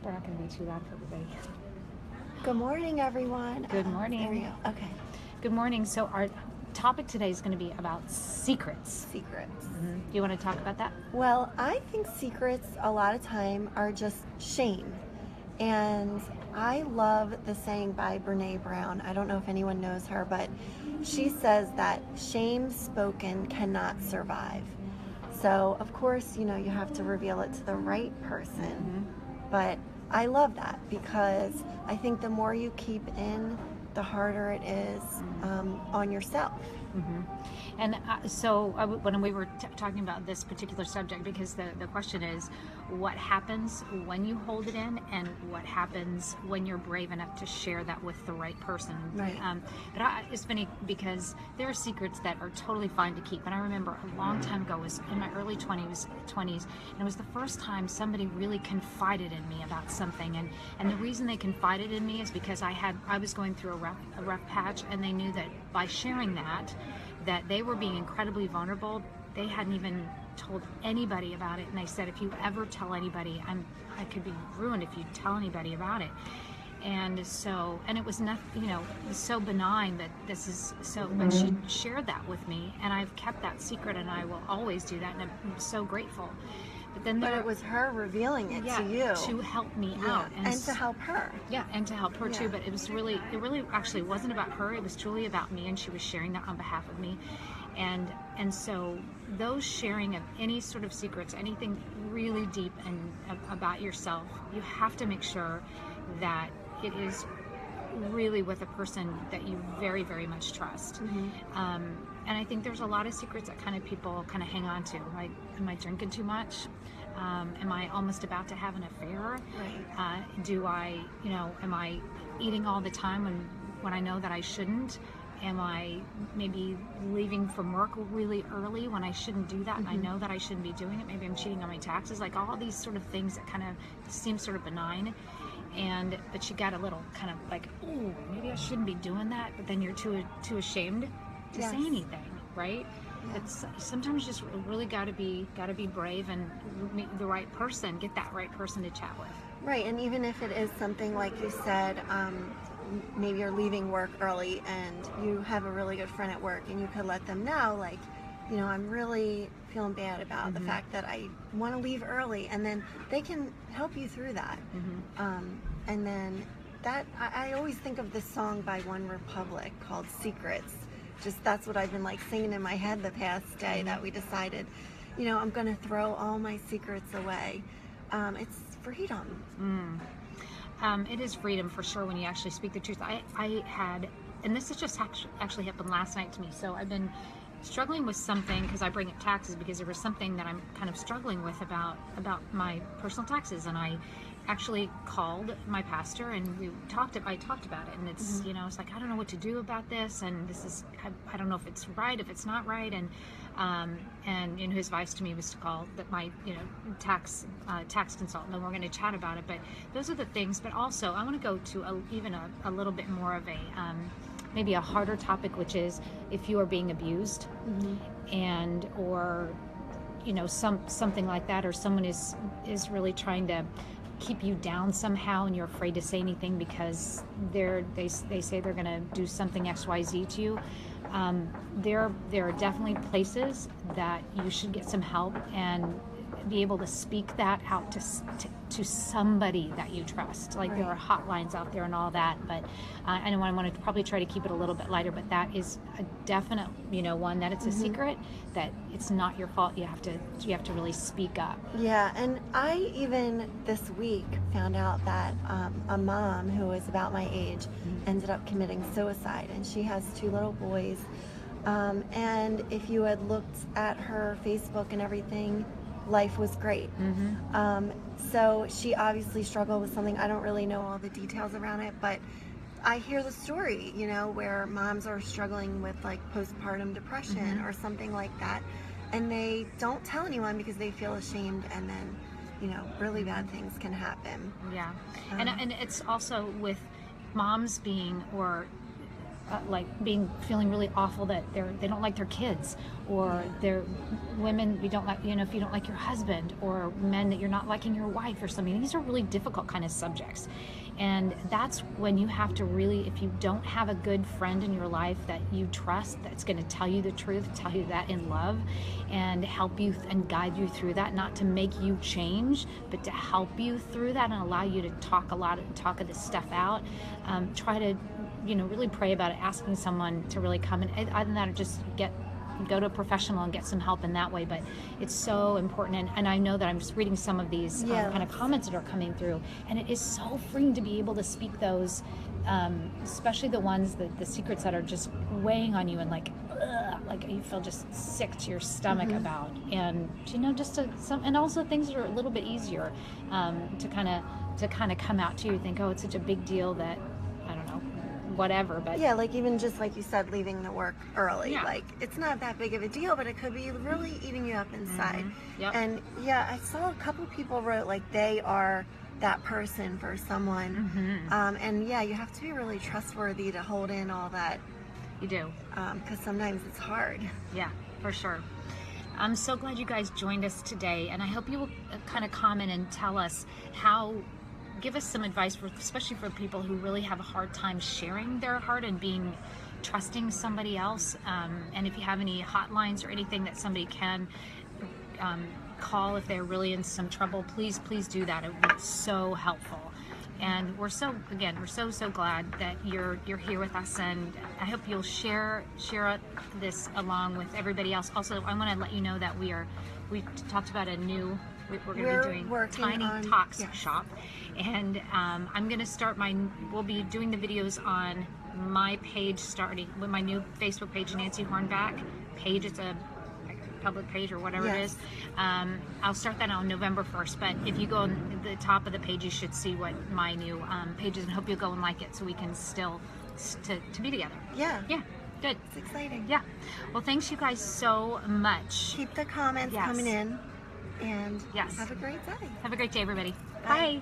We're not going to be too loud for everybody. Good morning, everyone. Good morning. There we go. Okay. Good morning. So our topic today is going to be about secrets. Secrets. Do you want to talk about that? Well, I think secrets a lot of time are just shame. And I love the saying by Brene Brown. I don't know if anyone knows her, but she says that shame spoken cannot survive. So, of course, you have to reveal it to the right person. But I love that because I think the more you keep in, the harder it is on yourself. And when we were talking about this particular subject, because the question is, what happens when you hold it in, and what happens when you're brave enough to share that with the right person? Right. It's funny because there are secrets that are totally fine to keep. And I remember a long time ago, was in my early 20s, and it was the first time somebody really confided in me about something. And the reason they confided in me is because I was going through a rough patch, and they knew that by sharing that they were being incredibly vulnerable. They hadn't even told anybody about it, and they said, if you ever tell anybody, I could be ruined if you tell anybody about it. And it was nothing, it was so benign that this is so, but she shared that with me, and I've kept that secret, and I will always do that, and I'm so grateful. But it was her revealing it to you to help me out, and to help her. Yeah, and to help her too. But it really actually wasn't about her. It was truly about me, and she was sharing that on behalf of me. And so those sharing of any sort of secrets, anything really deep and about yourself, you have to make sure that it is really with a person that you very, very much trust. And I think there's a lot of secrets that people hang on to. Like, am I drinking too much? Am I almost about to have an affair? Right. Am I eating all the time when I know that I shouldn't? Am I maybe leaving from work really early when I shouldn't do that? And I know that I shouldn't be doing it. Maybe I'm cheating on my taxes. Like all these sort of things that kind of seem sort of benign. But she got a little kind of like, ooh, maybe I shouldn't be doing that. But then you're too ashamed to say anything, right? Yeah. It's sometimes just really got to be brave and meet the right person, get that right person to chat with. Right, and even if it is something like you said, maybe you're leaving work early and you have a really good friend at work, and you could let them know, like, I'm really feeling bad about the fact that I want to leave early, and then they can help you through that. And then I always think of this song by One Republic called Secrets. Just that's what I've been like singing in my head the past day, that we decided, I'm going to throw all my secrets away. It's freedom. It is freedom for sure when you actually speak the truth. I had, and this has just actually happened last night to me. So I've been struggling with something, because I bring up taxes, because there was something that I'm kind of struggling with about my personal taxes, and I actually called my pastor, and I talked about it, and it's it's like, I don't know what to do about this, and this is, I don't know if it's right, if it's not right, and his advice to me was to call my tax consultant, and we're going to chat about it. But those are the things. But also I want to go to even a little bit more of a maybe a harder topic, which is if you are being abused, and or something like that, or someone is really trying to keep you down somehow, and you're afraid to say anything because they say they're going to do something XYZ to you. There are definitely places that you should get some help and be able to speak that out to somebody that you trust. Like, there are hotlines out there and all that, but I know I want to probably try to keep it a little bit lighter, but that is a definite, one, that it's a secret, that it's not your fault. You have to really speak up. Yeah, and I even this week found out that a mom who was about my age ended up committing suicide, and she has 2 little boys. And if you had looked at her Facebook and everything, life was great. So she obviously struggled with something. I don't really know all the details around it, but I hear the story, where moms are struggling with like postpartum depression or something like that, and they don't tell anyone because they feel ashamed, and then really bad things can happen. Yeah. And it's also with moms being, or feeling really awful that they don't like their kids, or they're women we don't like, you know, if you don't like your husband, or men that you're not liking your wife or something. These are really difficult kind of subjects. And that's when you have to really, if you don't have a good friend in your life that you trust, that's going to tell you the truth, tell you that in love, and help you and guide you through that, not to make you change, but to help you through that and allow you to talk of this stuff out. Try to, you know, really pray about it, asking someone to really come, and other than that, just go to a professional and get some help in that way. But it's so important, and I know that I'm just reading some of these kind of comments that are coming through, and it is so freeing to be able to speak those, especially the ones that the secrets that are just weighing on you, and like you feel just sick to your stomach about, and you know, just and also things that are a little bit easier to kind of come out to you. Think, oh, it's such a big deal that, I don't know, whatever. But yeah, like even just like you said, leaving the work early, Yeah. like it's not that big of a deal, but it could be really eating you up inside. Yep. And yeah, I saw a couple people wrote like they are that person for someone. And yeah, you have to be really trustworthy to hold in all that, you do. because sometimes it's hard. Yeah, for sure. I'm so glad you guys joined us today, and I hope you will kind of comment and tell us give us some advice, especially for people who really have a hard time sharing their heart and trusting somebody else. And if you have any hotlines or anything that somebody can call if they're really in some trouble, please do that. It would be so helpful. And we're so glad that you're here with us, and I hope you'll share this along with everybody else. Also, I want to let you know that we talked about we're going to be doing Tiny Talks Shop, and I'm going to start we'll be doing the videos on my page, starting with my new Facebook page, Nancy Hornback page. It's a public page or whatever it is. I'll start that on November 1st, but if you go on the top of the page, you should see what my new page is, and hope you'll go and like it, so we can still to be together. Yeah. Good. It's exciting. Yeah. Well, thanks you guys so much. Keep the comments coming in, and Yes. have a great day. Have a great day, everybody. Bye. Bye.